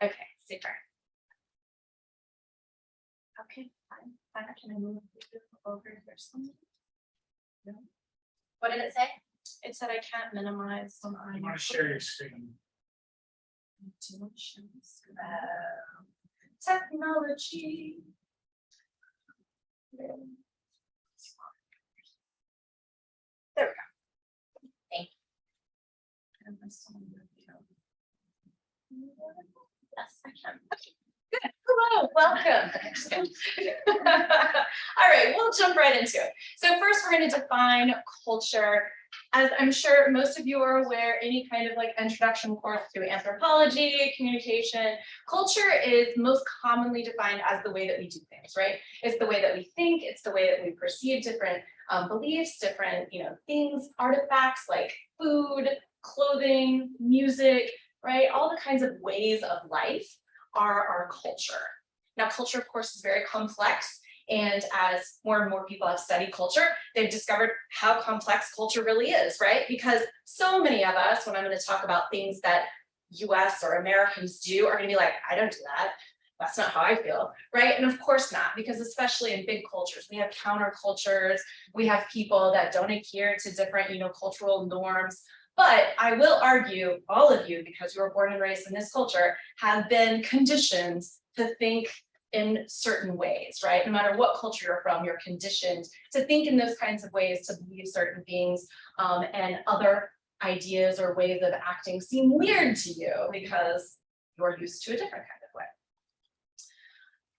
Okay, super. Okay, fine. Can I move over here somewhere? No. What did it say? It said I can't minimize when I want to share your screen. Technology. There we go. Thank you. Yes, I can. Okay. Good. Hello, welcome. All right, we'll jump right into it. So first we're going to define culture. As I'm sure most of you are aware, any kind of like introduction course to anthropology, communication, culture is most commonly defined as the way that we do things, right? It's the way that we think, it's the way that we perceive different beliefs, different, things, artifacts like food, clothing, music, right? All the kinds of ways of life are our culture. Now, culture, of course, is very complex. And as more and more people have studied culture, they've discovered how complex culture really is, right? Because so many of us, when I'm going to talk about things that US or Americans do, are going to be like, I don't do that. That's not how I feel, right? And of course not, because especially in big cultures, we have countercultures, we have people that don't adhere to different, cultural norms. But I will argue, all of you, because you were born and raised in this culture, have been conditioned to think in certain ways, right? No matter what culture you're from, you're conditioned to think in those kinds of ways, to believe certain things, and other ideas or ways of acting seem weird to you because you're used to a different kind of way.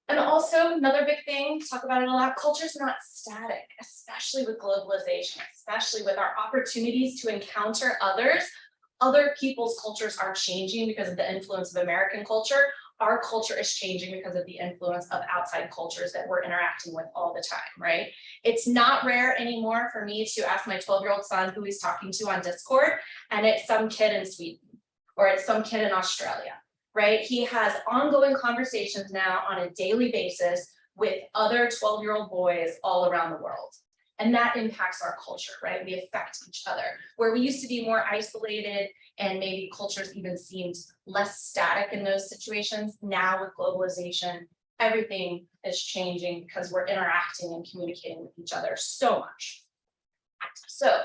And also another big thing, talk about it a lot, culture is not static, especially with globalization, especially with our opportunities to encounter others. Other people's cultures are changing because of the influence of American culture. Our culture is changing because of the influence of outside cultures that we're interacting with all the time, right? It's not rare anymore for me to ask my 12-year-old son who he's talking to on Discord, and it's some kid in Sweden, or it's some kid in Australia, right? He has ongoing conversations now on a daily basis with other 12-year-old boys all around the world. And that impacts our culture, right? We affect each other. Where we used to be more isolated and maybe cultures even seemed less static in those situations, now with globalization, everything is changing because we're interacting and communicating with each other so much. So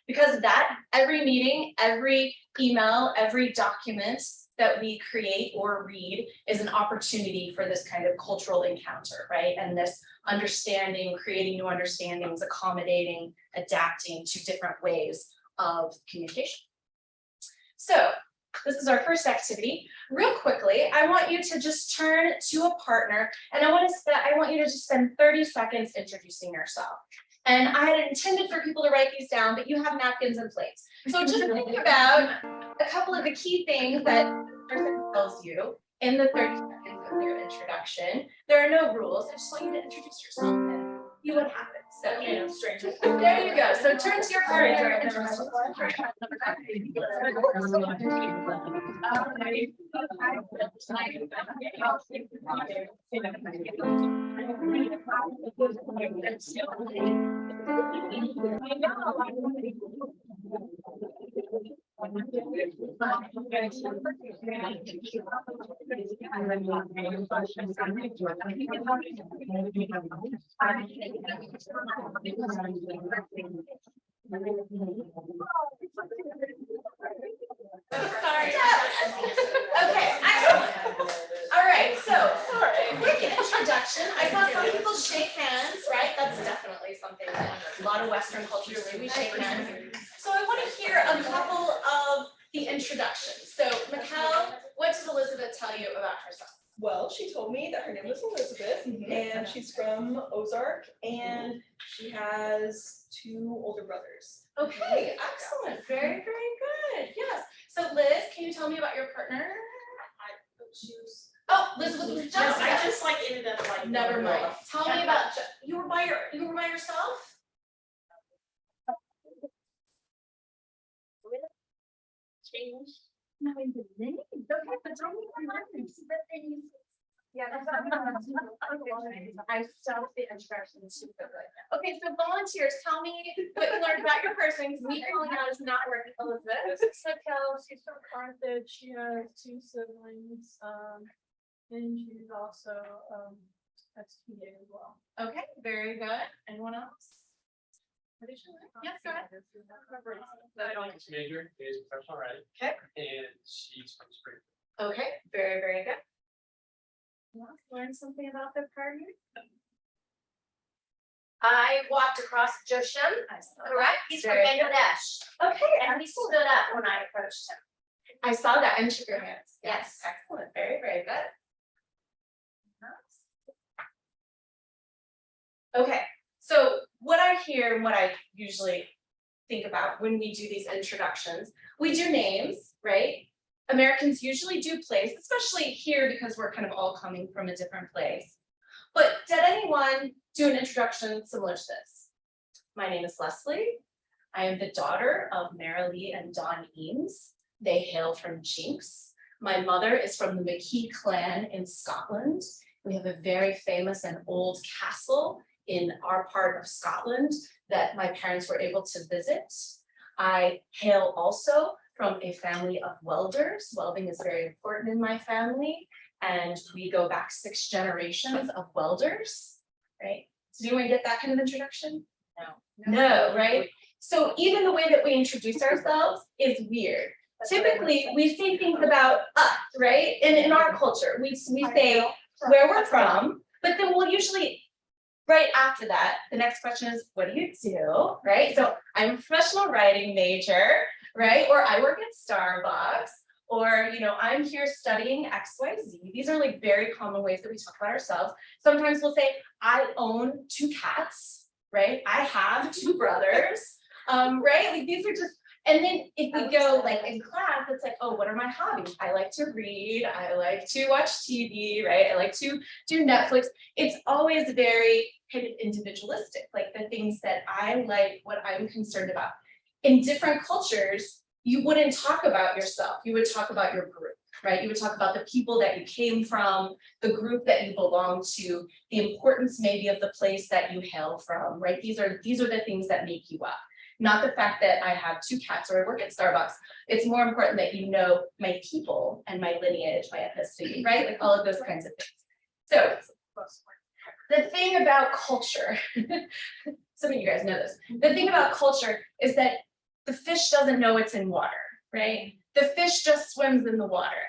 because of that, every meeting, every email, every document that we create or read is an opportunity for this kind of cultural encounter, right? And this understanding, creating new understandings, accommodating, adapting to different ways of communication. So this is our first activity. Real quickly, I want you to just turn to a partner, and I want you to just spend 30 seconds introducing yourself. And I had intended for people to write these down, but you have napkins and plates. So just think about a couple of the key things that the person tells you in the 30 seconds of their introduction. There are no rules. I just want you to introduce yourself and see what happens. So, strangers. There you go. So turn to your partner and introduce Sorry. Okay, excellent. All right, so quick introduction. I saw some people shake hands, right? That's definitely something that a lot of Western cultures do. We shake hands. So I want to hear a couple of the introductions. So Mikkel, what did Elizabeth tell you about herself? Well, she told me that her name was Elizabeth, and she's from Ozark, and she has 2 older brothers. Okay, excellent. Very, very good. Yes. So Liz, can you tell me about your partner? Oh, Elizabeth was just. No, I just ended up Never mind. Tell me about you were by yourself? Change. No, I didn't. Okay, but tell me your partner. Yeah, I stopped the introduction too quickly. Okay, so volunteers, tell me what you learned about your person, because me calling out is not working. Elizabeth. So Kel, she's from Carthage, she has 2 siblings, and she's also, a TA as well. Okay, very good. Anyone else? Yes, go ahead. Major is professional writing. Okay. And she's from Spring. Okay, very, very good. Learn something about the party? I walked across Joshem, correct? He's from Very good. Bangladesh. Okay, And he stood up when I approached him. I saw that and shook your hands. Yes. Excellent, very, very good. Okay, so what I hear, and what I usually think about when we do these introductions, we do names, right? Americans usually do place, especially here because we're kind of all coming from a different place. But did anyone do an introduction similar to this? My name is Leslie. I am the daughter of Marilee and Don Eames. They hail from Jinx. My mother is from the McKee clan in Scotland. We have a very famous and old castle in our part of Scotland that my parents were able to visit. I hail also from a family of welders. Welding is very important in my family, and we go back 6 generations of welders, right? Did anyone get that kind of introduction? No, right? So even the way that we introduce ourselves is weird. Typically, we say things about us, right? And in our culture, we say where we're from, but then we'll usually, right after that, the next question is, what do you do, right? So I'm a professional writing major, right? Or I work at Starbucks, or, you know, I'm here studying XYZ. These are like very common ways that we talk about ourselves. Sometimes we'll say, I own 2 cats, right? I have 2 brothers, right? Like these are just, and then if we go like in class, it's like, oh, what are my hobbies? I like to read, I like to watch TV, right? I like to do Netflix. It's always very kind of individualistic, like the things that I like, what I'm concerned about. In different cultures, you wouldn't talk about yourself, you would talk about your group, right? You would talk about the people that you came from, the group that you belong to, the importance maybe of the place that you hail from, right? These are the things that make you up. Not the fact that I have 2 cats or I work at Starbucks. It's more important that you know my people and my lineage, my ethnicity, right? Like all of those kinds of things. So the thing about culture, some of you guys know this, the thing about culture is that the fish doesn't know it's in water, right? The fish just swims in the water.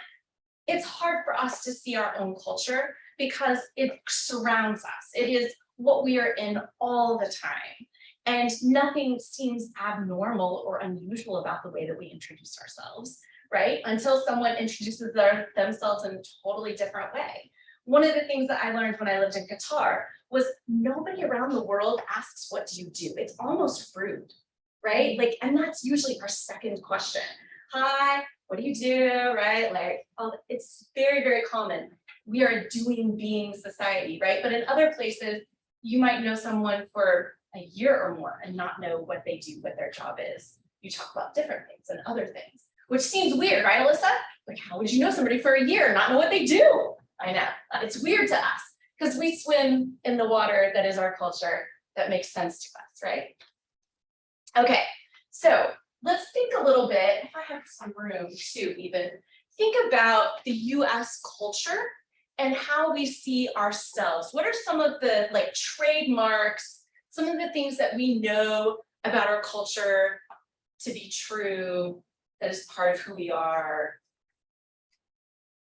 It's hard for us to see our own culture because it surrounds us. It is what we are in all the time. And nothing seems abnormal or unusual about the way that we introduce ourselves, right? Until someone introduces themselves in a totally different way. One of the things that I learned when I lived in Qatar was nobody around the world asks, what do you do? It's almost rude, right? Like, and that's usually our second question. Hi, what do you do, right? Like, oh, it's very, very common. We are a doing being society, right? But in other places, you might know someone for a year or more and not know what they do, what their job is. You talk about different things and other things, which seems weird, right, Alyssa? Like, how would you know somebody for a year and not know what they do? I know, it's weird to us because we swim in the water that is our culture that makes sense to us, right? Okay, so let's think a little bit, if I have some room to even think about the US culture and how we see ourselves. What are some of the like trademarks, some of the things that we know about our culture to be true, that is part of who we are?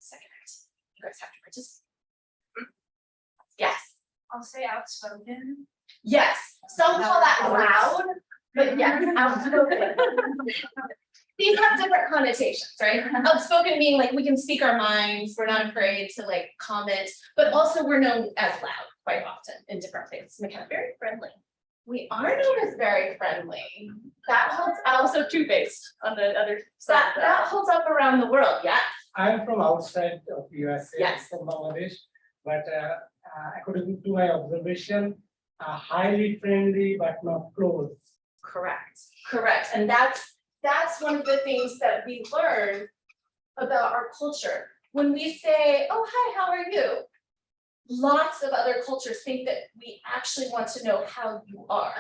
Second, you guys have to participate. Yes. I'll say outspoken. Yes, some call that loud, but yes, outspoken. These have different connotations, right? Outspoken meaning like we can speak our minds, we're not afraid to like comment, but also we're known as loud quite often in different places. McKenna, very friendly. We are known as very friendly. That holds, also two-faced on the other side. That holds up around the world, yes. I'm from outside of USA, Yes. from Bangladesh, but according to my observation, highly friendly but not close. Correct, correct. And that's one of the things that we learn about our culture. When we say, oh, hi, how are you? lots of other cultures think that we actually want to know how you are.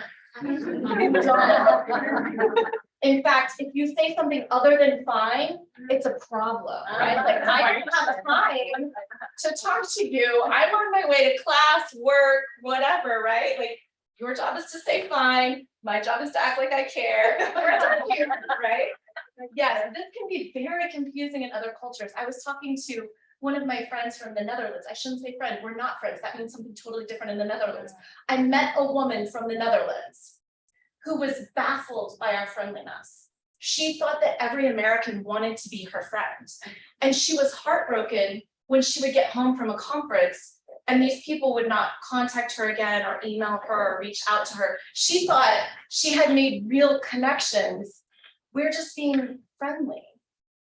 In fact, if you say something other than fine, it's a problem, right? Like, I don't have time to talk to you. I'm on my way to class, work, whatever, right? Like, your job is to say fine. My job is to act like I care. We're done here, right? Yes, this can be very confusing in other cultures. I was talking to one of my friends from the Netherlands. I shouldn't say friend, we're not friends. That means something totally different in the Netherlands. I met a woman from the Netherlands who was baffled by our friendliness. She thought that every American wanted to be her friend. And she was heartbroken when she would get home from a conference and these people would not contact her again or email her or reach out to her. She thought she had made real connections. We're just being friendly.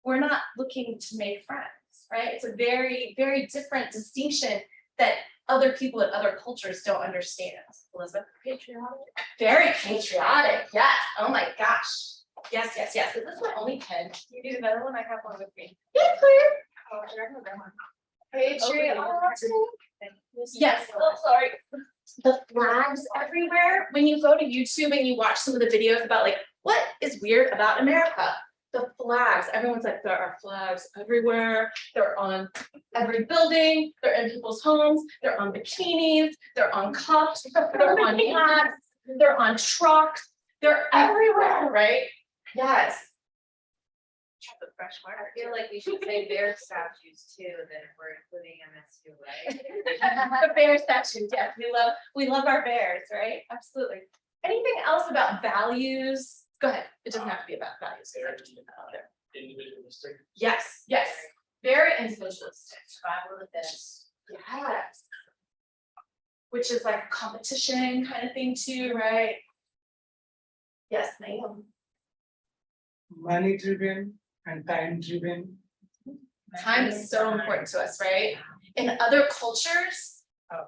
We're not looking to make friends, right? It's a very, very different distinction that other people in other cultures don't understand. Elizabeth? Patriotic. Very patriotic, yes. Oh my gosh. Yes, yes, yes. Is this my only pen? You need another one? I have one with me. Yes, please. Oh, I have that one. Patriotic. Yes, oh, sorry. The flags everywhere. When you go to YouTube and you watch some of the videos about like, what is weird about America? The flags, everyone's like, there are flags everywhere. They're on every building, they're in people's homes, they're on bikinis, they're on cups, they're on hats, they're on trucks, they're everywhere, right? Yes. Chocolate fresh water. I feel like we should say bear statues too, then if we're including MSU, right? The bear statues, yes, we love our bears, right? Absolutely. Anything else about values? Go ahead, it doesn't have to be about values. Individualistic. Yes, yes, very individualistic. Survival of the fittest. Yes. Which is like a competition kind of thing too, right? Yes, ma'am. Money driven and time driven. Time is so important to us, right? In other cultures,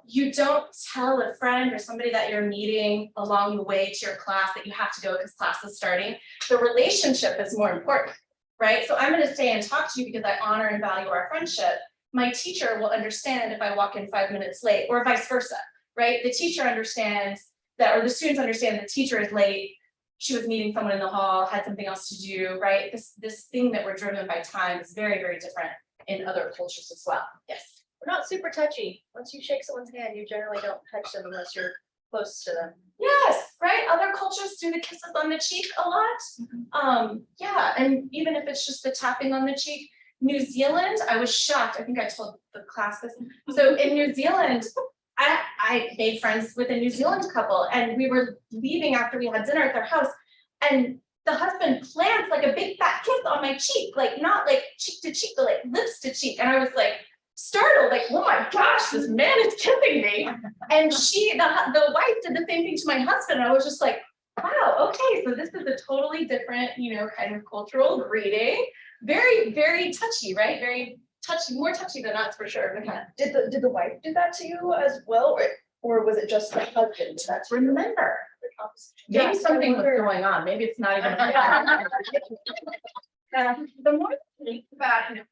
you don't tell a friend or somebody that you're meeting along the way to your class that you have to go because class is starting. The relationship is more important, right? So I'm going to stay and talk to you because I honor and value our friendship. My teacher will understand if I walk in 5 minutes late, or vice versa, right? The teacher understands that, or the students understand the teacher is late. She was meeting someone in the hall, had something else to do, right? This thing that we're driven by time is very, very different in other cultures as well. Yes. We're not super touchy. Once you shake someone's hand, you generally don't touch them unless you're close to them. Yes, right. Other cultures do the kisses on the cheek a lot. Yeah, and even if it's just the tapping on the cheek. New Zealand, I was shocked. I think I told the class this. So in New Zealand, I made friends with a New Zealand couple, and we were leaving after we had dinner at their house, and the husband plants like a big fat kiss on my cheek, like not like cheek to cheek, but like lips to cheek, and I was like startled, like, oh my gosh, this man is kissing me. And the wife did the same thing to my husband. I was just like, wow, okay, so this is a totally different, kind of cultural greeting. Very, very touchy, right? Very touchy, more touchy than us for sure. Did the wife do that to you as well, or was it just the husband? That's Remember, maybe Yes, something I was wonder. going on. Maybe it's not even. The more I think about it,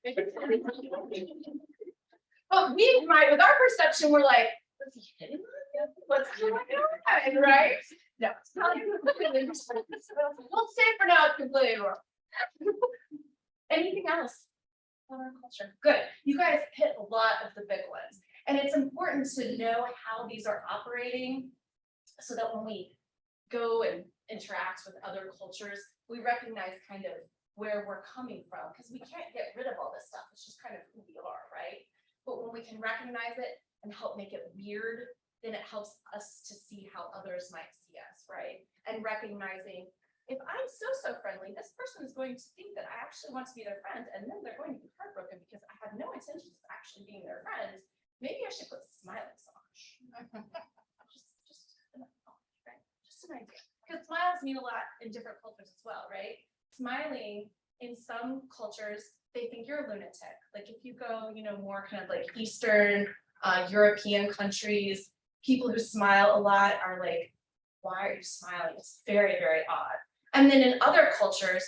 but with our perception, we're like, was he hitting on you? What's going on, right? No, it's not even completely. We'll say for now it's completely wrong. Anything else on our culture? Good. You guys hit a lot of the big ones. And it's important to know how these are operating so that when we go and interact with other cultures, we recognize kind of where we're coming from, because we can't get rid of all this stuff. It's just kind of who we are, right? But when we can recognize it and help make it weird, then it helps us to see how others might see us, right? And recognizing, if I'm so friendly, this person is going to think that I actually want to be their friend, and then they're going to be heartbroken because I have no intentions of actually being their friend. Maybe I should put smileys on. Just an idea. Because smiles mean a lot in different cultures as well, right? Smiling in some cultures, they think you're a lunatic. Like if you go, more kind of like Eastern European countries, people who smile a lot are like, why are you smiling? It's very, very odd. And then in other cultures,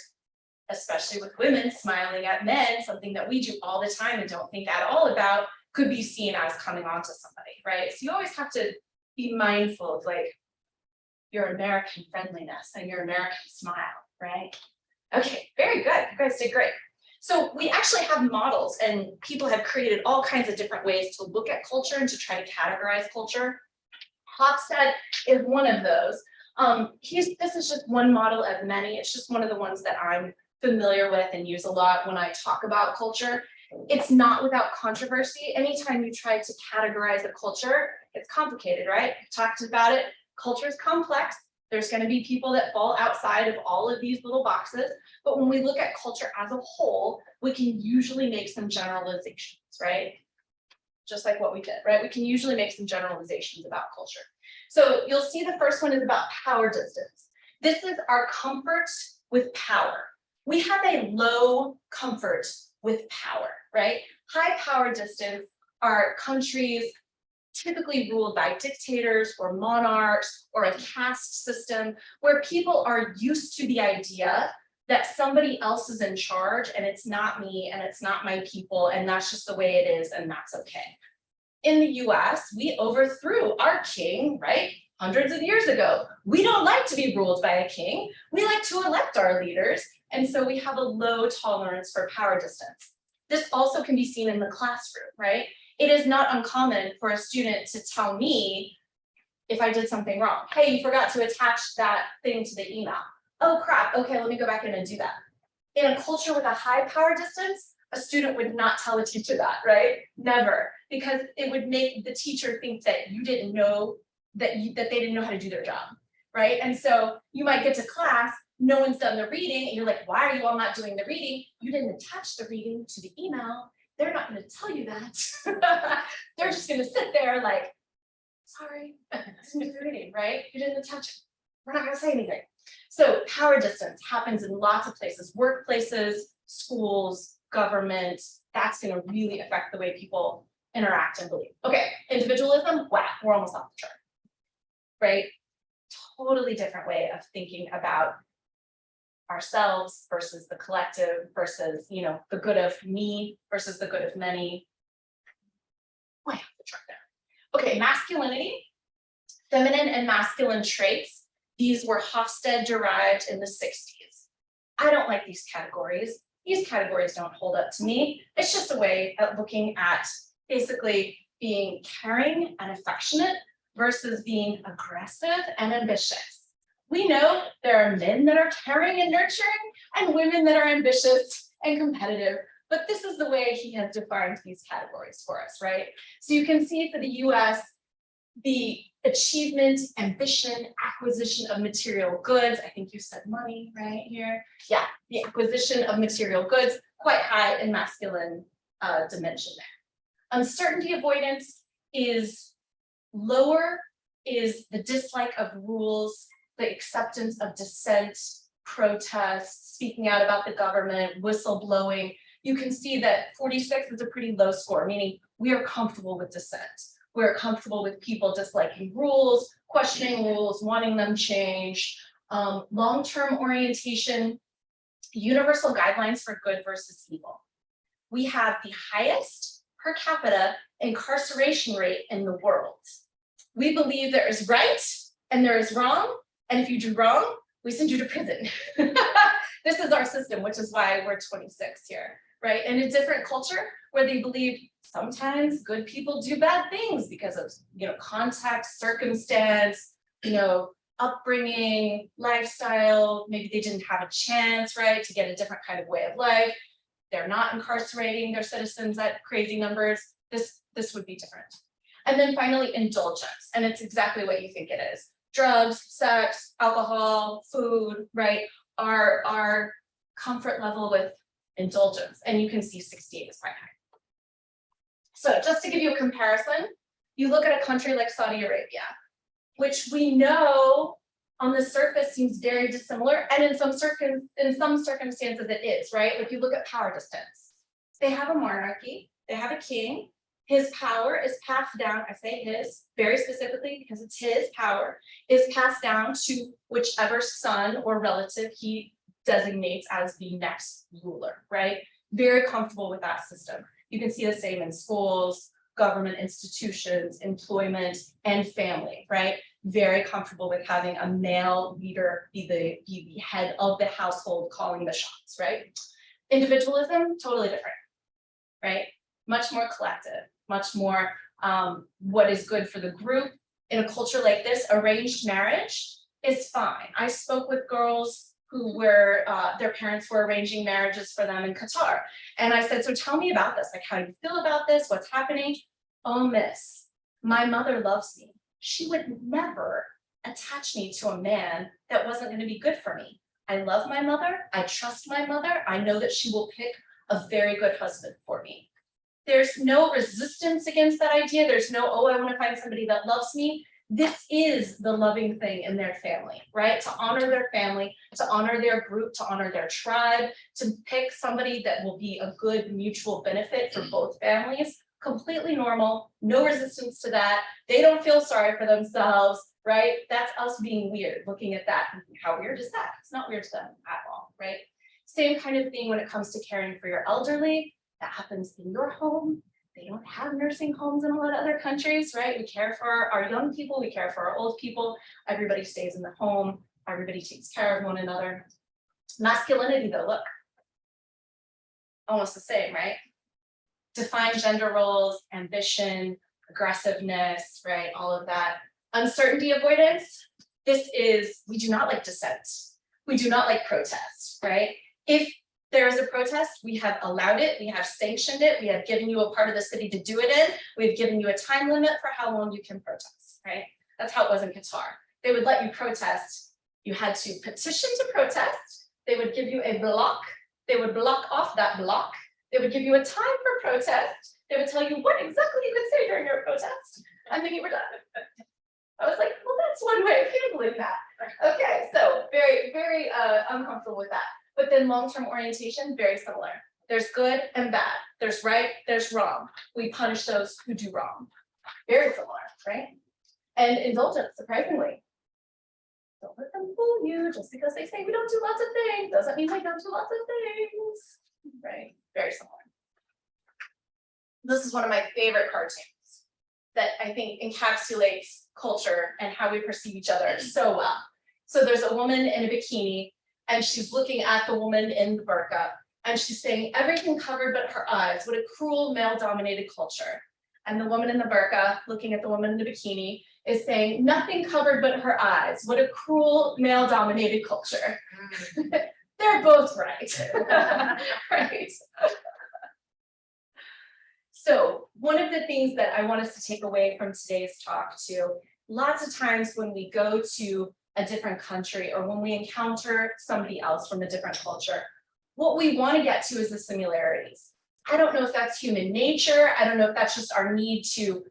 especially with women smiling at men, something that we do all the time and don't think at all about, could be seen as coming onto somebody, right? So you always have to be mindful of like your American friendliness and your American smile, right? Okay, very good. You guys did great. So we actually have models and people have created all kinds of different ways to look at culture and to try to categorize culture. Hofstede is one of those. This is just one model of many. It's just one of the ones that I'm familiar with and use a lot when I talk about culture. It's not without controversy. Anytime you try to categorize a culture, it's complicated, right? We talked about it. Culture is complex. There's going to be people that fall outside of all of these little boxes. But when we look at culture as a whole, we can usually make some generalizations, right? Just like what we did, right? We can usually make some generalizations about culture. So you'll see the first one is about power distance. This is our comfort with power. We have a low comfort with power, right? High power distance are countries typically ruled by dictators or monarchs or a caste system where people are used to the idea that somebody else is in charge and it's not me and it's not my people and that's just the way it is and that's okay. In the US, we overthrew our king, right? Hundreds of years ago. We don't like to be ruled by a king. We like to elect our leaders. And so we have a low tolerance for power distance. This also can be seen in the classroom, right? It is not uncommon for a student to tell me if I did something wrong. Hey, you forgot to attach that thing to the email. Oh crap, okay, let me go back in and do that. In a culture with a high power distance, a student would not tell a teacher that, right? Never, because it would make the teacher think that you didn't know, that they didn't know how to do their job, right? And so you might get to class, no one's done the reading, and you're like, why are you all not doing the reading? You didn't attach the reading to the email. They're not going to tell you that. They're just going to sit there like, sorry, I didn't do the reading, right? You didn't attach it. We're not going to say anything. So power distance happens in lots of places, workplaces, schools, government. That's going to really affect the way people interact and believe. Okay, individualism, wow, we're almost off the chart, right? Totally different way of thinking about ourselves versus the collective versus, you know, the good of me versus the good of many. Way off the chart there. Okay, masculinity, feminine and masculine traits. These were Hofstede derived in the 60s. I don't like these categories. These categories don't hold up to me. It's just a way of looking at basically being caring and affectionate versus being aggressive and ambitious. We know there are men that are caring and nurturing and women that are ambitious and competitive, but this is the way he has defined these categories for us, right? So you can see for the US, the achievement, ambition, acquisition of material goods. I think you said money right here. Yeah, the acquisition of material goods, quite high in masculine dimension there. Uncertainty avoidance is lower, is the dislike of rules, the acceptance of dissent, protests, speaking out about the government, whistleblowing. You can see that 46 is a pretty low score, meaning we are comfortable with dissent. We're comfortable with people disliking rules, questioning rules, wanting them changed. Long-term orientation, universal guidelines for good versus evil. We have the highest per capita incarceration rate in the world. We believe there is right and there is wrong. And if you do wrong, we send you to prison. This is our system, which is why we're 26 here, right? In a different culture where they believe sometimes good people do bad things because of, you know, context, circumstance, you know, upbringing, lifestyle, maybe they didn't have a chance, right, to get a different kind of way of life. They're not incarcerating their citizens at crazy numbers. This would be different. And then finally, indulgence, and it's exactly what you think it is. Drugs, sex, alcohol, food, right, our comfort level with indulgence, and you can see 68 is quite high. So just to give you a comparison, you look at a country like Saudi Arabia, which we know on the surface seems very dissimilar, and in some circumstances it is, right? If you look at power distance, they have a monarchy, they have a king, his power is passed down, I say his, very specifically because it's his power, is passed down to whichever son or relative he designates as the next ruler, right? Very comfortable with that system. You can see the same in schools, government institutions, employment, and family, right? Very comfortable with having a male leader be the head of the household calling the shots, right? Individualism, totally different, right? Much more collective, much more what is good for the group. In a culture like this, arranged marriage is fine. I spoke with girls who were, their parents were arranging marriages for them in Qatar. And I said, so tell me about this, like, how do you feel about this? What's happening? Oh, miss, my mother loves me. She would never attach me to a man that wasn't going to be good for me. I love my mother. I trust my mother. I know that she will pick a very good husband for me. There's no resistance against that idea. There's no, oh, I want to find somebody that loves me. This is the loving thing in their family, right? To honor their family, to honor their group, to honor their tribe, to pick somebody that will be a good mutual benefit for both families. Completely normal, no resistance to that. They don't feel sorry for themselves, right? That's us being weird, looking at that. How weird is that? It's not weird to them at all, right? Same kind of thing when it comes to caring for your elderly. That happens in your home. They don't have nursing homes in a lot of other countries, right? We care for our young people, we care for our old people. Everybody stays in the home. Everybody takes care of one another. Masculinity though, look. Almost the same, right? Define gender roles, ambition, aggressiveness, right? All of that. Uncertainty avoidance. This is, we do not like dissent. We do not like protest, right? If there is a protest, we have allowed it, we have sanctioned it, we have given you a part of the city to do it in, we've given you a time limit for how long you can protest, right? That's how it was in Qatar. They would let you protest. You had to petition to protest. They would give you a block. They would block off that block. They would give you a time for protest. They would tell you what exactly you could say during your protest, and then you were done. I was like, well, that's one way of handling that. Okay, so very, very uncomfortable with that. But then long-term orientation, very similar. There's good and bad. There's right, there's wrong. We punish those who do wrong. Very similar, right? And indulgence, surprisingly. Don't let them fool you. Just because they say we don't do lots of things doesn't mean we don't do lots of things, right? Very similar. This is one of my favorite cartoons that I think encapsulates culture and how we perceive each other so well. So there's a woman in a bikini and she's looking at the woman in the burqa and she's saying everything covered but her eyes. What a cruel male dominated culture. And the woman in the burqa looking at the woman in the bikini is saying nothing covered but her eyes. What a cruel male dominated culture. They're both right. Right. So one of the things that I want us to take away from today's talk too, lots of times when we go to a different country or when we encounter somebody else from a different culture, what we want to get to is the similarities. I don't know if that's human nature. I don't know if that's just our need to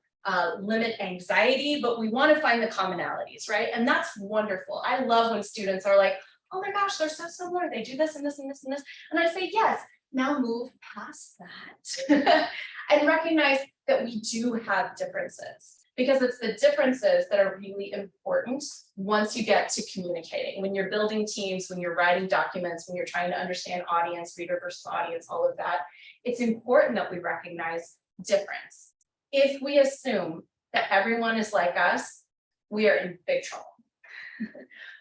limit anxiety, but we want to find the commonalities, right? And that's wonderful. I love when students are like, oh my gosh, they're so similar. They do this and this and this and this. And I say, yes, now move past that and recognize that we do have differences. Because it's the differences that are really important once you get to communicating. When you're building teams, when you're writing documents, when you're trying to understand audience, reader versus audience, all of that, it's important that we recognize difference. If we assume that everyone is like us, we are in big trouble.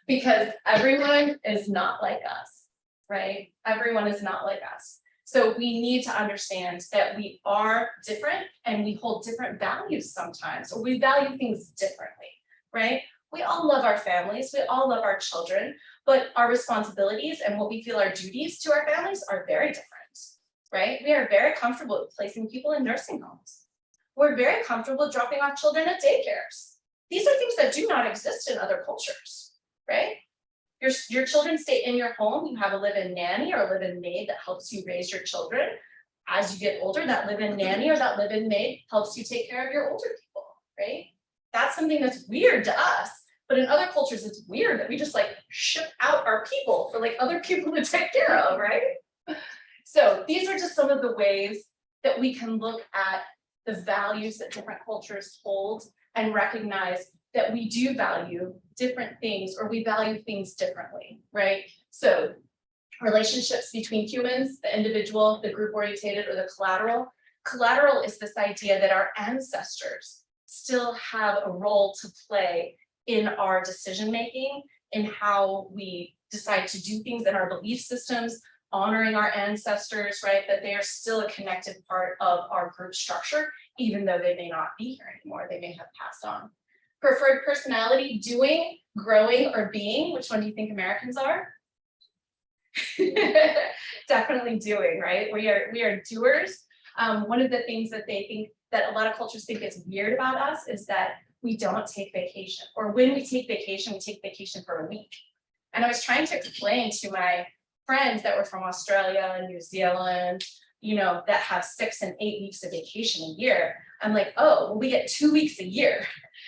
Because everyone is not like us, right? Everyone is not like us. So we need to understand that we are different and we hold different values sometimes, or we value things differently, right? We all love our families, we all love our children, but our responsibilities and what we feel our duties to our families are very different, right? We are very comfortable placing people in nursing homes. We're very comfortable dropping off children at daycares. These are things that do not exist in other cultures, right? Your children stay in your home, you have a live-in nanny or a live-in maid that helps you raise your children. As you get older, that live-in nanny or that live-in maid helps you take care of your older people, right? That's something that's weird to us, but in other cultures, it's weird that we just like ship out our people for like other people to take care of, right? So these are just some of the ways that we can look at the values that different cultures hold and recognize that we do value different things or we value things differently, right? So relationships between humans, the individual, the group oriented, or the collateral, Collateral is this idea that our ancestors still have a role to play in our decision-making, in how we decide to do things in our belief systems, honoring our ancestors, right? That they are still a connected part of our group structure, even though they may not be here anymore, they may have passed on. Preferred personality, doing, growing, or being, which one do you think Americans are? Definitely doing, right? We are doers. One of the things that they think, that a lot of cultures think is weird about us, is that we don't take vacation, or when we take vacation for a week. And I was trying to explain to my friends that were from Australia and New Zealand, you know, that have 6 and 8 weeks of vacation a year. I'm like, oh, well, we get 2 weeks a year.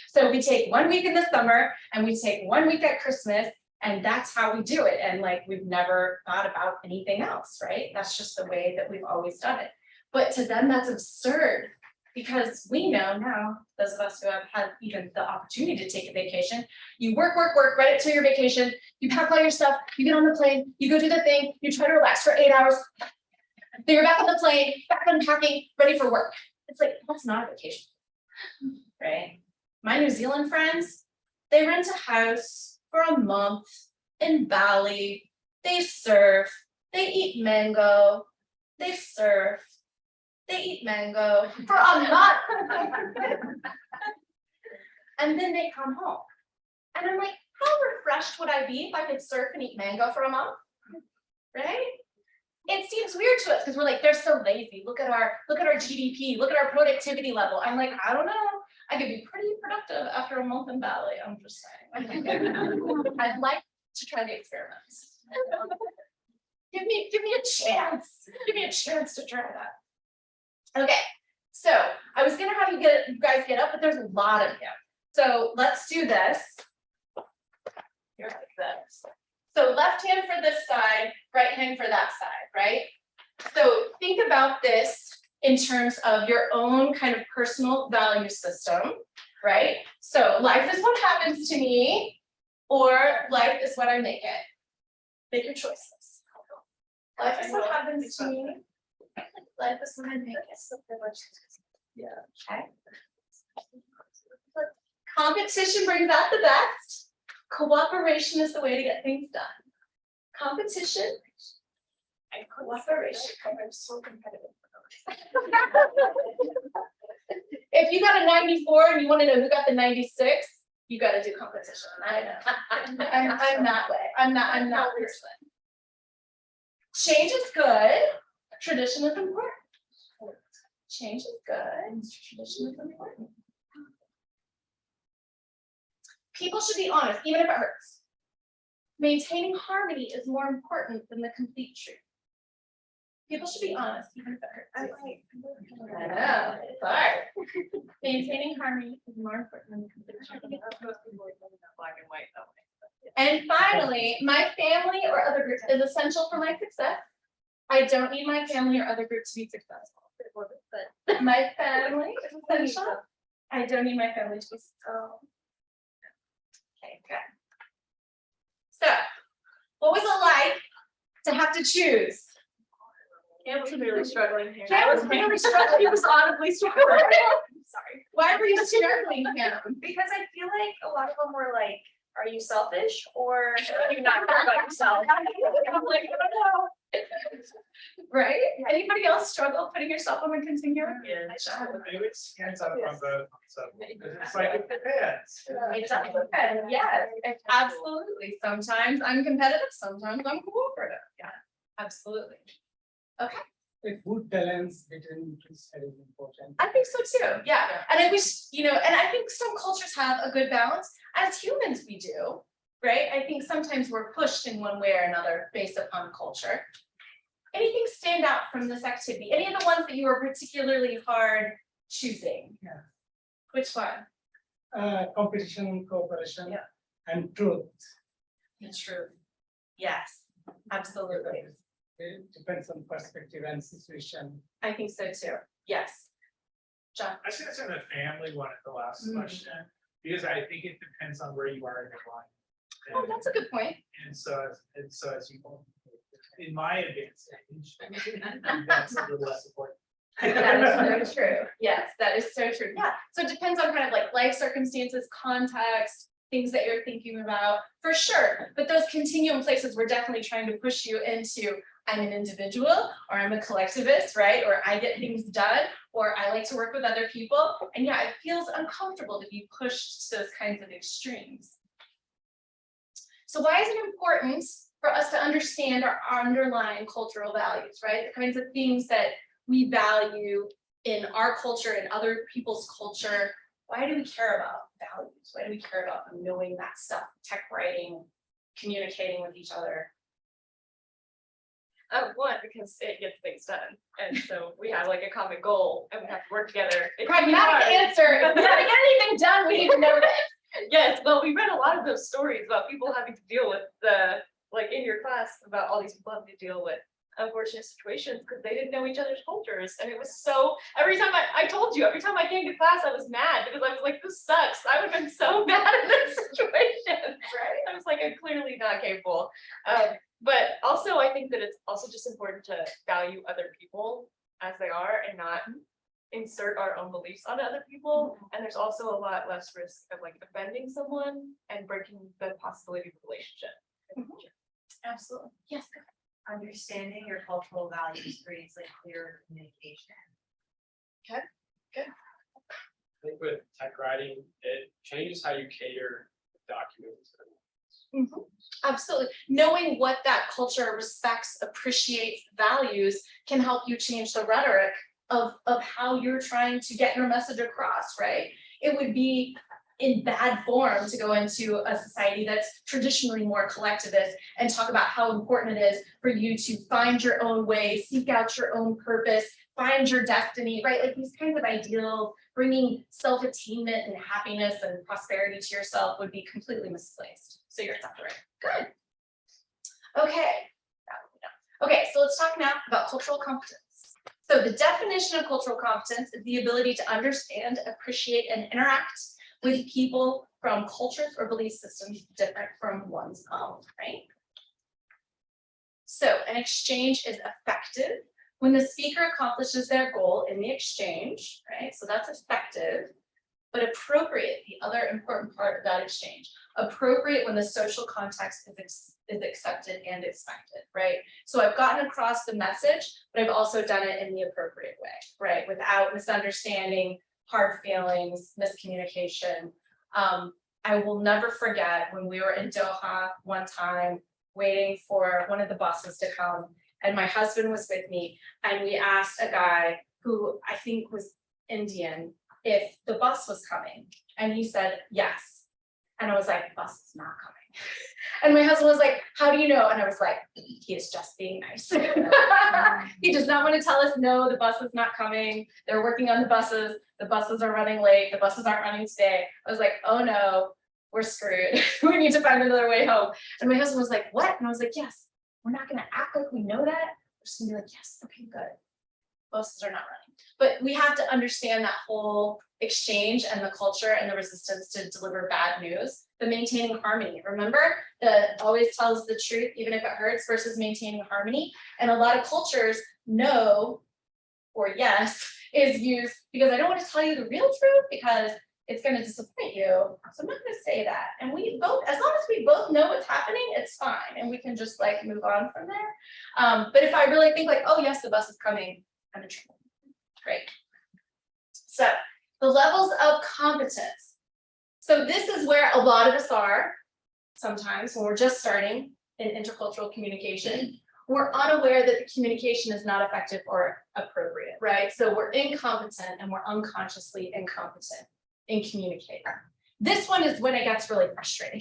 So we take 1 week in the summer and we take 1 week at Christmas, and that's how we do it. And like, we've never thought about anything else, right? That's just the way that we've always done it. But to them, that's absurd, because we know now, those of us who have had even the opportunity to take a vacation, you work, right up to your vacation, you pack all your stuff, you get on the plane, you go do the thing, you try to relax for 8 hours, then you're back on the plane, back unpacking, ready for work. It's like, that's not a vacation, right? My New Zealand friends, they rent a house for a month in Bali, they surf, they eat mango, they surf, they eat mango for a month. And then they come home. And I'm like, how refreshed would I be if I could surf and eat mango for a month? Right? It seems weird to us because we're like, they're so lazy. Look at our GDP, look at our productivity level. I'm like, I don't know. I could be pretty productive after a month in Bali. I'm just saying. I'd like to try the experiments. Give me a chance. Give me a chance to try that. Okay, so I was gonna have you guys get up, but there's a lot of you. So let's do this. You're like this. So left hand for this side, right hand for that side, right? So think about this in terms of your own kind of personal value system, right? So life is what happens to me, or life is what I make it. Make your choices. Life is what happens to me. Life is what I make it. Yeah. Okay. Competition brings out the best. Cooperation is the way to get things done. Competition and cooperation. I'm so competitive. If you got a 94 and you want to know who got the 96, you got to do competition. I know. I'm that way. I'm that person. Change is good. Tradition is important. Change is good. Tradition is important. People should be honest, even if it hurts. Maintaining harmony is more important than the complete truth. People should be honest, even if it hurts. I know, it's hard. Maintaining harmony is more important than the complete truth. Black and white that way. And finally, my family or other groups is essential for my success. I don't need my family or other group to be successful. My family is essential. I don't need my family to be successful. Okay, good. So, what was it like to have to choose? Cam was really struggling here. Cam was really struggling. He was audibly struggling. Sorry. Why were you struggling, Cam? Because I feel like a lot of them were like, are you selfish or are you not care about yourself? I'm like, I don't know. Right? Anybody else struggle putting yourself on a continuum? Maybe it's hands on both. So it's like it depends. It does depend. Yes, absolutely. Sometimes I'm competitive, sometimes I'm cooperative. Yeah, absolutely. Okay, A good balance between two sides is important. I think so too. Yeah, and I wish, and I think some cultures have a good balance. As humans, we do, right? I think sometimes we're pushed in one way or another based upon culture. Anything stand out from this activity? Any of the ones that you were particularly hard choosing? Yeah. Which one? Competition, cooperation, Yeah. and truth. The truth. Yes, absolutely. It depends on perspective and situation. I think so too. Yes. John. I should have said the family one at the last question, because I think it depends on where you are in your life. Oh, that's a good point. And so as you, in my advanced age, that's a little less important. That is so true. Yes, that is so true. Yeah. So it depends on kind of like life circumstances, context, things that you're thinking about, for sure. But those continuum places, we're definitely trying to push you into, I'm an individual, or I'm a collectivist, right? Or I get things done, or I like to work with other people. And yeah, it feels uncomfortable to be pushed to those kinds of extremes. So why is it important for us to understand our underlying cultural values, right? The kinds of things that we value in our culture and other people's culture. Why do we care about values? Why do we care about knowing that stuff, tech writing, communicating with each other? One, because it gets things done, and so we have like a common goal, and we have to work together. It can be Pragmatic hard. answer, if we haven't get anything done, we need to know that. Yes, well, we read a lot of those stories about people having to deal with like in your class, about all these people having to deal with unfortunate situations because they didn't know each other's cultures. And it was so, every time I told you, every time I came to class, I was mad because I was like, this sucks. I would have been so mad in this situation, right? I was like, I'm clearly not capable. But also, I think that it's also just important to value other people as they are and not insert our own beliefs onto other people. And there's also a lot less risk of like offending someone and breaking the possibility of a relationship. Absolutely. Yes. Go ahead. Understanding your cultural values creates like clear communication. I think with tech writing, it changes how you cater documents. Absolutely. Knowing what that culture respects, appreciates, values can help you change the rhetoric of how you're trying to get your message across, right? It would be in bad form to go into a society that's traditionally more collectivist and talk about how important it is for you to find your own way, seek out your own purpose, find your destiny, right? Like these kinds of ideals, bringing self-attainment and happiness and prosperity to yourself would be completely misplaced. So you're exactly right. Good. Okay. Okay, so let's talk now about cultural competence. So the definition of cultural competence is the ability to understand, appreciate, and interact with people from cultures or belief systems different from one's own, right? So an exchange is effective when the speaker accomplishes their goal in the exchange, right? So that's effective, but appropriate, the other important part of that exchange, appropriate when the social context is accepted and expected, right? So I've gotten across the message, but I've also done it in the appropriate way, right? Without misunderstanding, hard feelings, miscommunication. I will never forget when we were in Doha one time, waiting for one of the buses to come, and my husband was with me, and we asked a guy who I think was Indian if the bus was coming, and he said yes, and I was like, the bus is not coming. And my husband was like, how do you know? And I was like, he is just being nice. He does not want to tell us, no, the bus is not coming. They're working on the buses are running late, the buses aren't running today. I was like, oh no, we're screwed. We need to find another way home. And my husband was like, what? And I was like, yes, we're not gonna act like we know that. We're just gonna be like, yes, okay, good. Buses are not running. But we have to understand that whole exchange and the culture and the resistance to deliver bad news, the maintaining harmony. Remember, the always tells the truth, even if it hurts, versus maintaining harmony. And a lot of cultures know, or yes, is used because I don't want to tell you the real truth because it's going to disappoint you. So I'm not going to say that. And we both, as long as we both know what's happening, it's fine. And we can just like move on from there. But if I really think like, oh yes, the bus is coming, I'm in trouble. Great. So the levels of competence. So this is where a lot of us are sometimes when we're just starting in intercultural communication. We're unaware that the communication is not effective or appropriate, right? So we're incompetent and we're unconsciously incompetent in communicating. This one is when it gets really frustrating.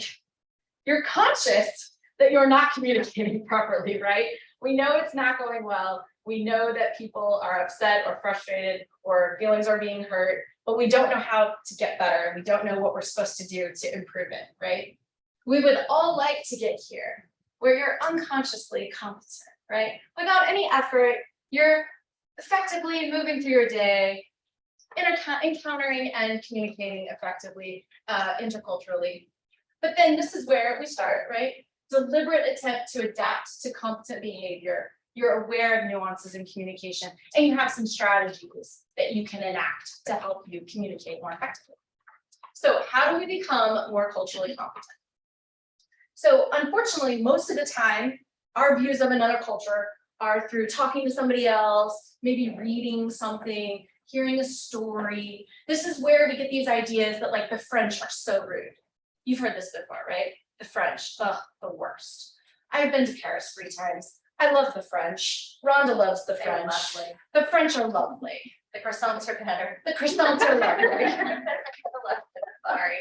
You're conscious that you're not communicating properly, right? We know it's not going well. We know that people are upset or frustrated or feelings are being hurt, but we don't know how to get better. We don't know what we're supposed to do to improve it, right? We would all like to get here where you're unconsciously competent, right? Without any effort, you're effectively moving through your day, encountering and communicating effectively, interculturally. But then this is where we start, right? Deliberate attempt to adapt to competent behavior you're aware of nuances in communication, and you have some strategies that you can enact to help you communicate more effectively. So how do we become more culturally competent? So unfortunately, most of the time, our views of another culture are through talking to somebody else, maybe reading something, hearing a story. This is where we get these ideas that like the French are so rude. You've heard this before, right? The French, ugh, the worst. I've been to Paris 3 times. I love the French. Rhonda loves the They're French. lovely. The French are lovely. The croissants are better. The croissants are lovely. Sorry.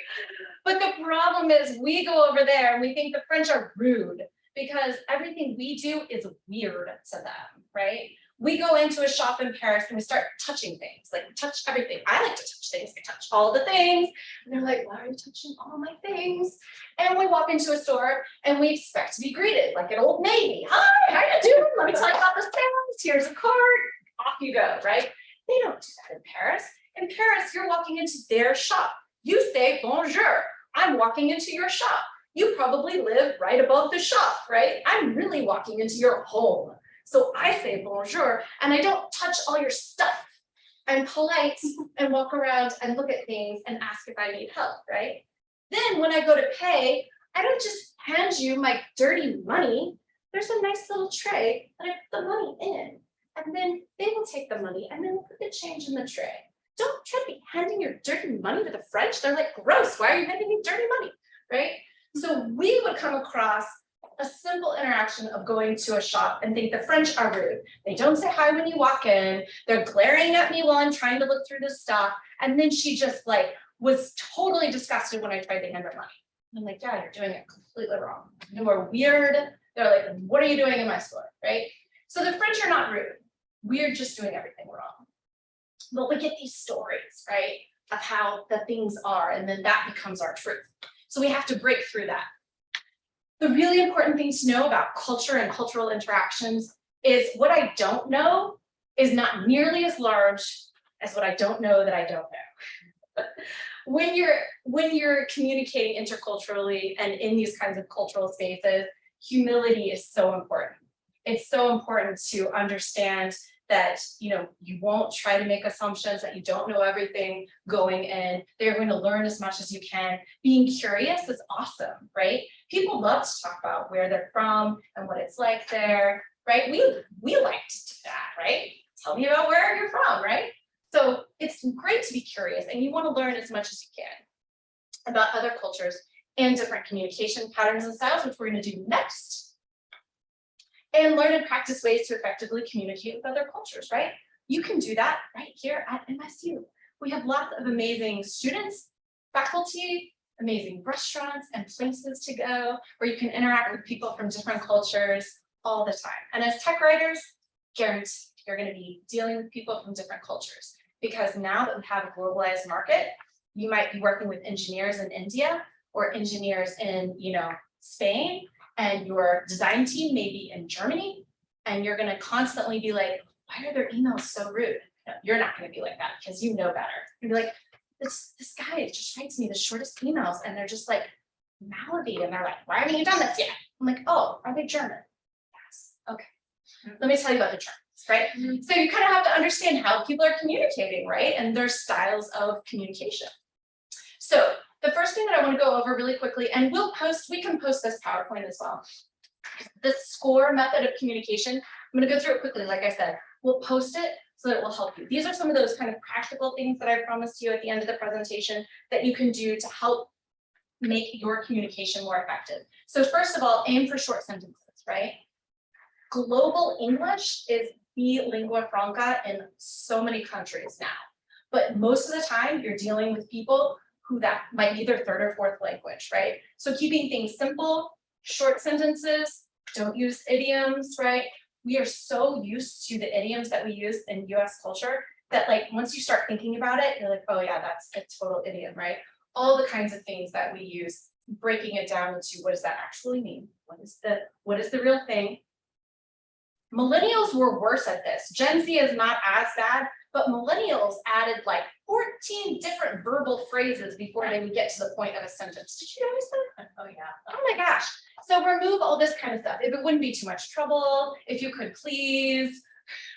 But the problem is we go over there and we think the French are rude because everything we do is weird to them, right? We go into a shop in Paris and we start touching things, like we touch everything. I like to touch things, I touch all the things. And they're like, why are you touching all my things? And we walk into a store and we expect to be greeted like an Old Navy. Hi, how you doing? Let me tell you about the sales. Here's a card. Off you go, right? They don't do that in Paris. In Paris, you're walking into their shop. You say bonjour. I'm walking into your shop. You probably live right above the shop, right? I'm really walking into your home. So I say bonjour and I don't touch all your stuff. I'm polite and walk around and look at things and ask if I need help, right? Then when I go to pay, I don't just hand you my dirty money. There's a nice little tray that I put the money in. And then they will take the money and then put the change in the tray. Don't try to be handing your dirty money to the French. They're like, gross, why are you handing me dirty money, right? So we would come across a simple interaction of going to a shop and think the French are rude. They don't say hi when you walk in. They're glaring at me while I'm trying to look through the stuff. And then she just like was totally disgusted when I tried to hand her money. I'm like, yeah, you're doing it completely wrong. You are weird. They're like, what are you doing in my store, right? So the French are not rude. We're just doing everything wrong. But we get these stories, right, of how the things are, and then that becomes our truth. So we have to break through that. The really important thing to know about culture and cultural interactions is what I don't know is not nearly as large as what I don't know that I don't know. When you're communicating interculturally and in these kinds of cultural spaces, humility is so important. It's so important to understand that you won't try to make assumptions, that you don't know everything going in. They're going to learn as much as you can. Being curious is awesome, right? People love to talk about where they're from and what it's like there, right? We like to do that, right? Tell me about where you're from, right? So it's great to be curious and you want to learn as much as you can about other cultures and different communication patterns and styles, which we're going to do next. And learn and practice ways to effectively communicate with other cultures, right? You can do that right here at MSU. We have lots of amazing students, faculty, amazing restaurants and places to go where you can interact with people from different cultures all the time. And as tech writers, guaranteed you're going to be dealing with people from different cultures because now that we have a globalized market, you might be working with engineers in India or engineers in, Spain, and your design team may be in Germany, and you're going to constantly be like, why are their emails so rude? No, you're not going to be like that because you know better. You'll be like, this guy just writes me the shortest emails, and they're just like mouthy, and they're like, why haven't you done this yet? I'm like, oh, are they German? Yes. Okay. Let me tell you about the Germans, right? So you kind of have to understand how people are communicating, right? And their styles of communication. So the first thing that I want to go over really quickly, and we can post this PowerPoint as well. The SCORE method of communication, I'm going to go through it quickly, like I said. We'll post it so that it will help you. These are some of those kind of practical things that I promised you at the end of the presentation that you can do to help make your communication more effective. So first of all, aim for short sentences, right? Global English is the lingua franca in so many countries now. But most of the time, you're dealing with people who that might be their third or fourth language, right? So keeping things simple, short sentences, don't use idioms, right? We are so used to the idioms that we use in US culture that like once you start thinking about it, you're like, oh yeah, that's a total idiom, right? All the kinds of things that we use, breaking it down into what does that actually mean? What is the real thing? Millennials were worse at this. Gen Z is not as bad, but millennials added like 14 different verbal phrases before they would get to the point of a sentence. Did you notice that? Oh, yeah. Oh my gosh. So remove all this kind of stuff. If it wouldn't be too much trouble, if you could please,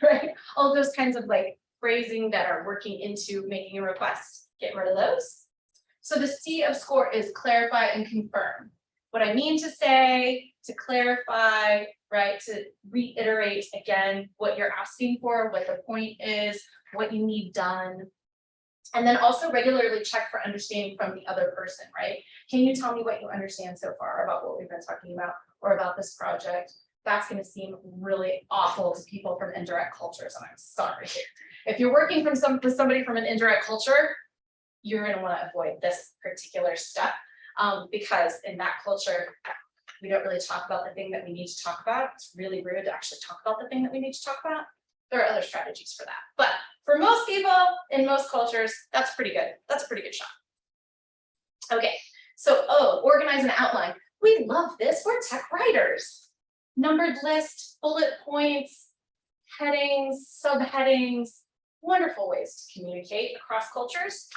right? All those kinds of like phrasing that are working into making a request, get rid of those. So the C of SCORE is clarify and confirm. What I mean to say, to clarify, right? To reiterate again what you're asking for, what the point is, what you need done. And then also regularly check for understanding from the other person, right? Can you tell me what you understand so far about what we've been talking about or about this project? That's going to seem really awful to people from indirect cultures, and I'm sorry. If you're working with somebody from an indirect culture, you're going to want to avoid this particular step because in that culture, we don't really talk about the thing that we need to talk about. It's really rude to actually talk about the thing that we need to talk about. There are other strategies for that, but for most people in most cultures, that's pretty good. That's a pretty good shot. Okay, so organize and outline. We love this. We're tech writers. Numbered list, bullet points, headings, subheadings, wonderful ways to communicate across cultures.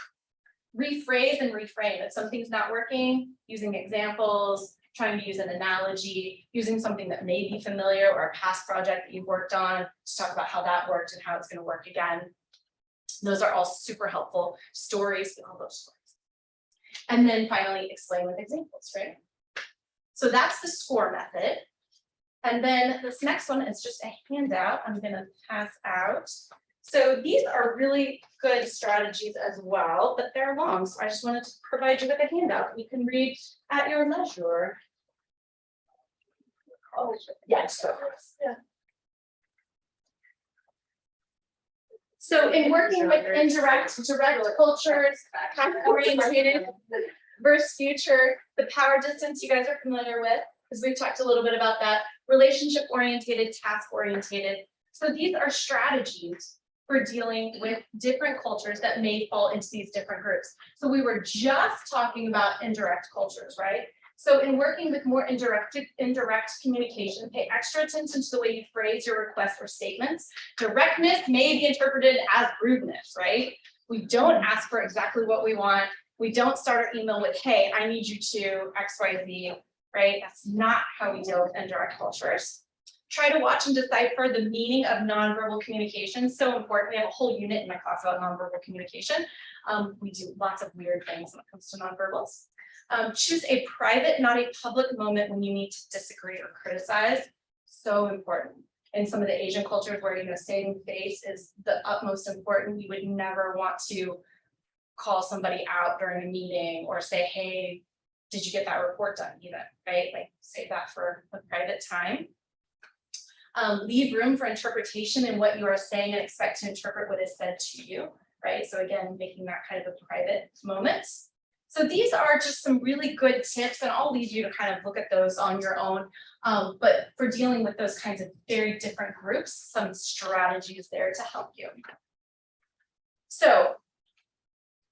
Rephrase and reframe. If something's not working, using examples, trying to use an analogy, using something that may be familiar or a past project that you've worked on to talk about how that worked and how it's going to work again. Those are all super helpful. Stories, we all those stories. And then finally, explain with examples, right? So that's the SCORE method. And then this next one is just a handout I'm going to pass out. So these are really good strategies as well, but they're long. So I just wanted to provide you with a handout you can read at your leisure. Oh, yes. Yeah. So in working with direct cultures, oriented versus future, the power distance you guys are familiar with, because we've talked a little bit about that, relationship oriented, task oriented. So these are strategies for dealing with different cultures that may fall into these different groups. So we were just talking about indirect cultures, right? So in working with more indirect communication, pay extra attention to the way you phrase your requests or statements. Directness may be interpreted as rudeness, right? We don't ask for exactly what we want. We don't start our email with, hey, I need you to X, Y, Z, right? That's not how we deal with indirect cultures. Try to watch and decipher the meaning of nonverbal communication. So important. We have a whole unit in my class about nonverbal communication. We do lots of weird things when it comes to nonverbals. Choose a private, not a public moment when you need to disagree or criticize. So important. In some of the Asian cultures where, saving face is the utmost important. You would never want to call somebody out during a meeting or say, hey, did you get that report done even, right? Like save that for a private time. Leave room for interpretation in what you are saying and expect to interpret what is said to you, right? So again, making that kind of a private moment. So these are just some really good tips, and I'll leave you to kind of look at those on your own. But for dealing with those kinds of very different groups, some strategies there to help you. So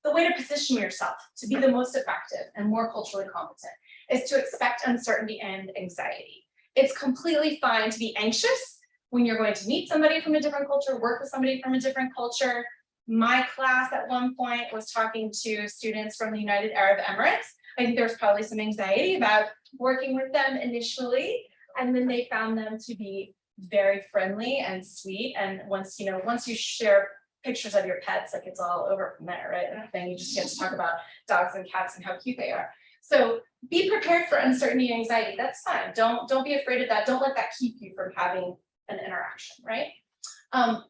the way to position yourself to be the most effective and more culturally competent is to expect uncertainty and anxiety. It's completely fine to be anxious when you're going to meet somebody from a different culture, work with somebody from a different culture. My class at one point was talking to students from the United Arab Emirates. I think there's probably some anxiety about working with them initially, and then they found them to be very friendly and sweet. And once you share pictures of your pets, like it's all over from there, right? And then you just get to talk about dogs and cats and how cute they are. So be prepared for uncertainty and anxiety. That's fine. Don't be afraid of that. Don't let that keep you from having an interaction, right?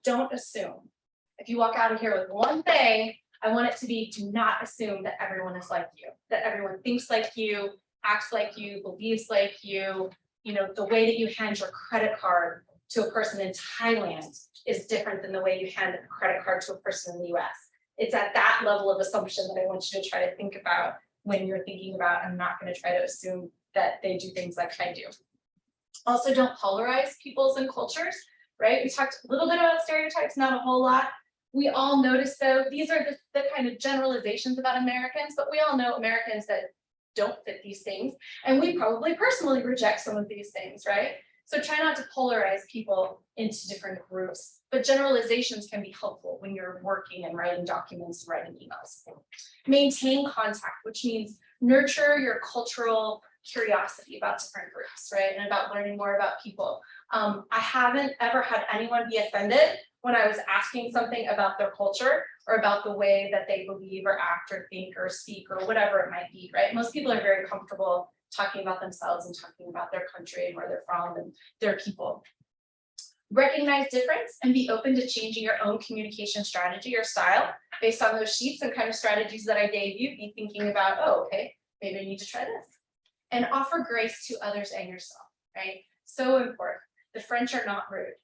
Don't assume. If you walk out of here with one thing, I want it to be, do not assume that everyone is like you, that everyone thinks like you, acts like you, believes like you. The way that you hand your credit card to a person in Thailand is different than the way you hand a credit card to a person in the US. It's at that level of assumption that I want you to try to think about when you're thinking about, I'm not going to try to assume that they do things like I do. Also, don't polarize peoples and cultures, right? We talked a little bit about stereotypes, not a whole lot. We all notice though, these are the kind of generalizations about Americans, but we all know Americans that don't fit these things. And we probably personally reject some of these things, right? So try not to polarize people into different groups, but generalizations can be helpful when you're working and writing documents, and writing emails. Maintain contact, which means nurture your cultural curiosity about different groups, right? And about learning more about people. I haven't ever had anyone be offended when I was asking something about their culture or about the way that they believe or act or think or speak or whatever it might be, right? Most people are very comfortable talking about themselves and talking about their country and where they're from and their people. Recognize difference and be open to changing your own communication strategy or style based on those sheets and kind of strategies that I gave you. Be thinking about, oh, okay, maybe I need to try this. And offer grace to others and yourself, right? So important. The French are not rude.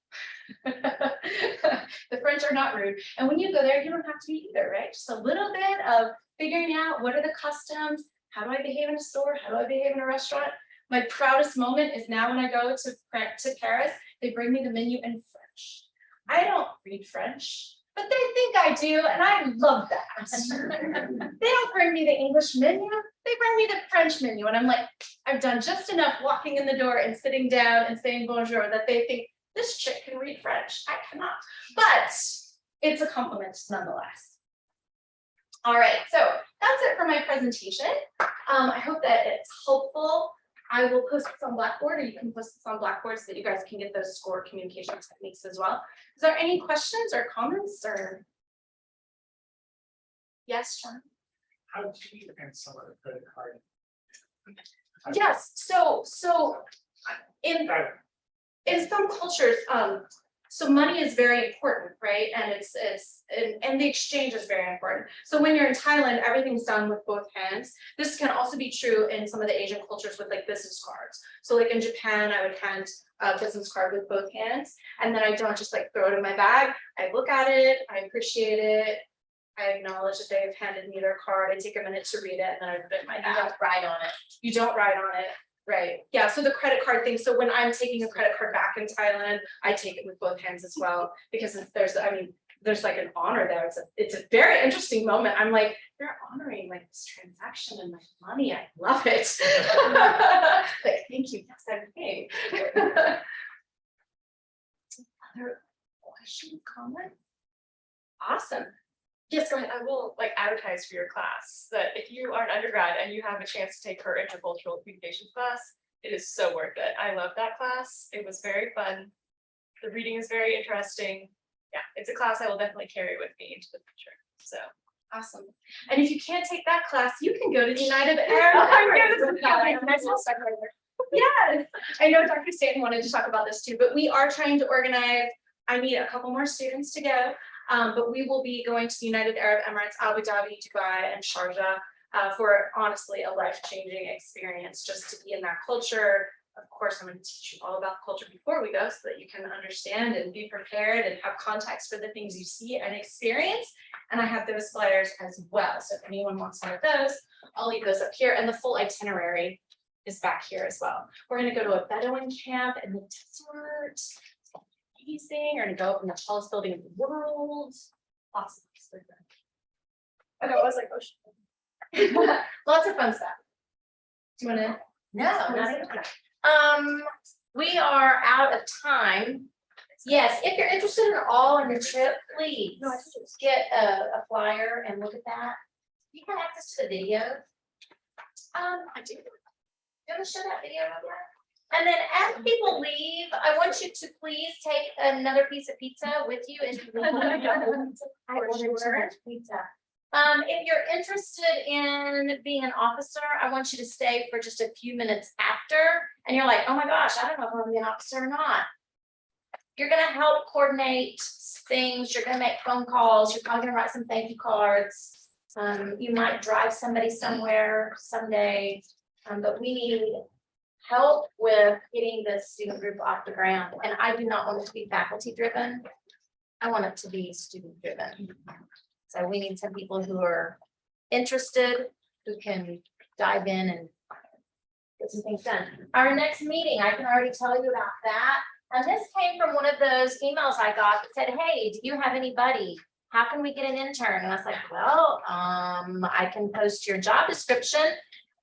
The French are not rude. And when you go there, you don't have to be either, right? Just a little bit of figuring out what are the customs, how do I behave in a store, how do I behave in a restaurant? My proudest moment is now when I go to Paris, they bring me the menu in French. I don't read French, but they think I do, and I love that. They don't bring me the English menu, they bring me the French menu, and I'm like, I've done just enough walking in the door and sitting down and saying bonjour that they think this chick can read French. I cannot, but it's a compliment nonetheless. All right, so that's it for my presentation. I hope that it's helpful. I will post this on Blackboard, or you can post this on Blackboard so that you guys can get those score communication techniques as well. Is there any questions or comments or? Yes, Sean? How do you cancel a credit card? Yes, so in some cultures, so money is very important, right? And and the exchange is very important. So when you're in Thailand, everything's done with both hands. This can also be true in some of the Asian cultures with like business cards. So like in Japan, I would hand a business card with both hands, and then I don't just like throw it in my bag. I look at it, I appreciate it. I acknowledge that they've handed me their card. I take a minute to read it, and then I put it in my bag. You don't write on it. You don't write on it. Right, yeah, so the credit card thing, so when I'm taking a credit card back in Thailand, I take it with both hands as well, because there's like an honor there. It's a very interesting moment. I'm like, you're honoring like this transaction and my money. I love it. Like, thank you, yes, I'm paying. Other question, comment? Awesome. Yes, go ahead. I will like advertise for your class that if you are an undergrad and you have a chance to take her intercultural communications class, it is so worth it. I love that class. It was very fun. The reading is very interesting. Yeah, it's a class I will definitely carry with me into the future. So awesome. And if you can't take that class, you can go to the United Arab Emirates. Yes, I know Dr. Stanton wanted to talk about this too, but we are trying to organize. I need a couple more students to go. But we will be going to the United Arab Emirates, Abu Dhabi, Dubai, and Sharjah for honestly a life-changing experience, just to be in that culture. Of course, I'm going to teach you all about culture before we go so that you can understand and be prepared and have context for the things you see and experience. And I have those flyers as well. So if anyone wants one of those, I'll leave those up here. And the full itinerary is back here as well. We're going to go to a Bedouin camp in the desert. Amazing. We're gonna go up in the tallest building in the world. Lots of stuff. Okay, I was like, oh shit. Lots of fun stuff. Do you wanna? No, not even. We are out of time. Yes, if you're interested at all in your trip, please get a flyer and look at that. You have access to the video. I do. You wanna show that video real quick? And then as people leave, I want you to please take another piece of pizza with you. I ordered too much pizza. If you're interested in being an officer, I want you to stay for just a few minutes after. And you're like, oh my gosh, I don't know if I'm gonna be an officer or not. You're gonna help coordinate things. You're gonna make phone calls. You're probably gonna write some thank you cards. You might drive somebody somewhere someday, but we need help with getting this student group off the ground. And I do not want it to be faculty driven. I want it to be student driven. So we need some people who are interested, who can dive in and get some things done. Our next meeting, I can already tell you about that. And this came from one of those emails I got that said, hey, do you have anybody? How can we get an intern? And I was like, well, I can post your job description.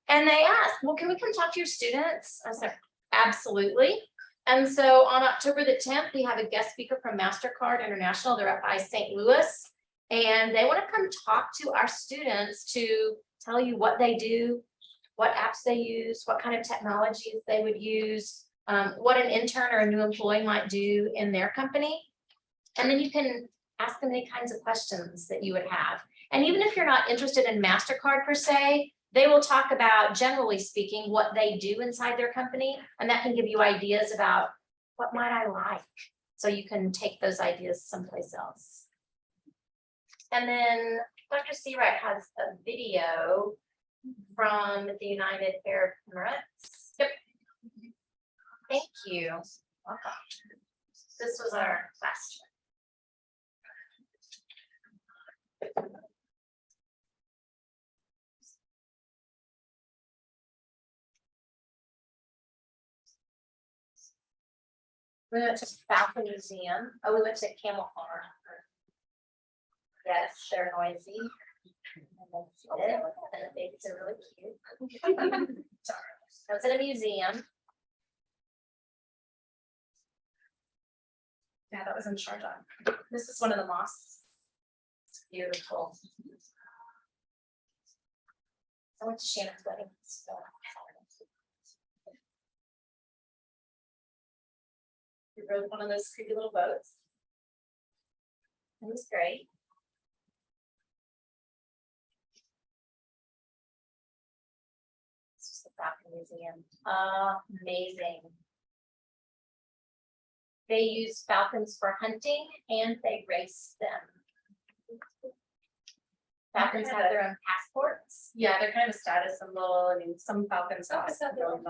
And they asked, well, can we come talk to your students? I said, absolutely. And so on October the 10th, we have a guest speaker from MasterCard International. They're up by St. Louis. And they want to come talk to our students to tell you what they do, what apps they use, what kind of technologies they would use, what an intern or a new employee might do in their company. And then you can ask them any kinds of questions that you would have. And even if you're not interested in MasterCard per se, they will talk about, generally speaking, what they do inside their company, and that can give you ideas about what might I like. So you can take those ideas someplace else. And then Dr. Seawright has a video from the United Arab Emirates. Yep. Thank you. Welcome. This was our last trip. We went to Falcon Museum. Oh, we went to Camel Farm. Yes, they're noisy. And the babies are really cute. I was in a museum. Yeah, that was in Sharjah. This is one of the mosques. It's beautiful. I went to Shannon's wedding. So. We rode one of those creepy little boats. It was great. It's just the Falcon Museum. Amazing. They use falcons for hunting and they race them. Falcons have their own passports. Yeah, they're kind of a status symbol. I mean, some falcons cost $1 million.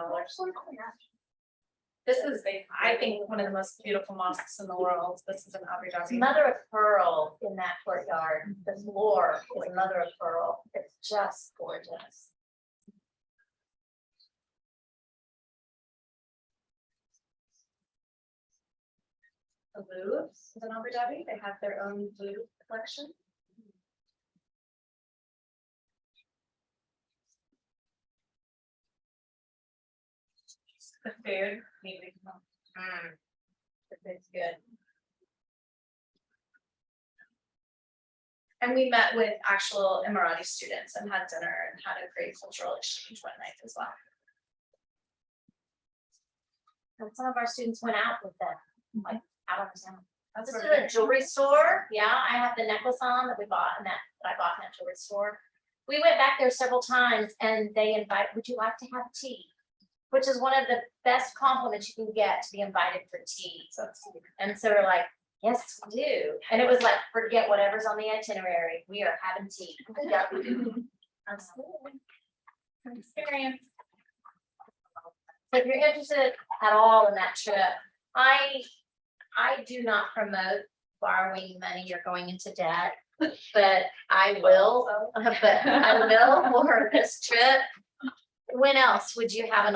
This is, I think, one of the most beautiful mosques in the world. This is in Abu It's Dhabi. mother of pearl in that courtyard. The floor is mother of pearl. It's just gorgeous. The Louvre is in Abu Dhabi. They have their own Louvre collection. The food, maybe. The food's good. And we met with actual Emirati students and had dinner and had a great cultural exchange one night as well. And some of our students went out with them, like out of town. That's This is really a jewelry store. Yeah, I have the necklace on that we bought in that I bought in that jewelry store. We went back there several times and they invited, would you like to have tea? Which is one of the best compliments you can get, to be invited for tea. And so we're like, yes, we do. And it was like, forget whatever's on the itinerary. We are having tea. Yep. Absolutely. experience. So if you're interested at all in that trip, I do not promote borrowing money or going into debt, but I will for this trip. When else would you have an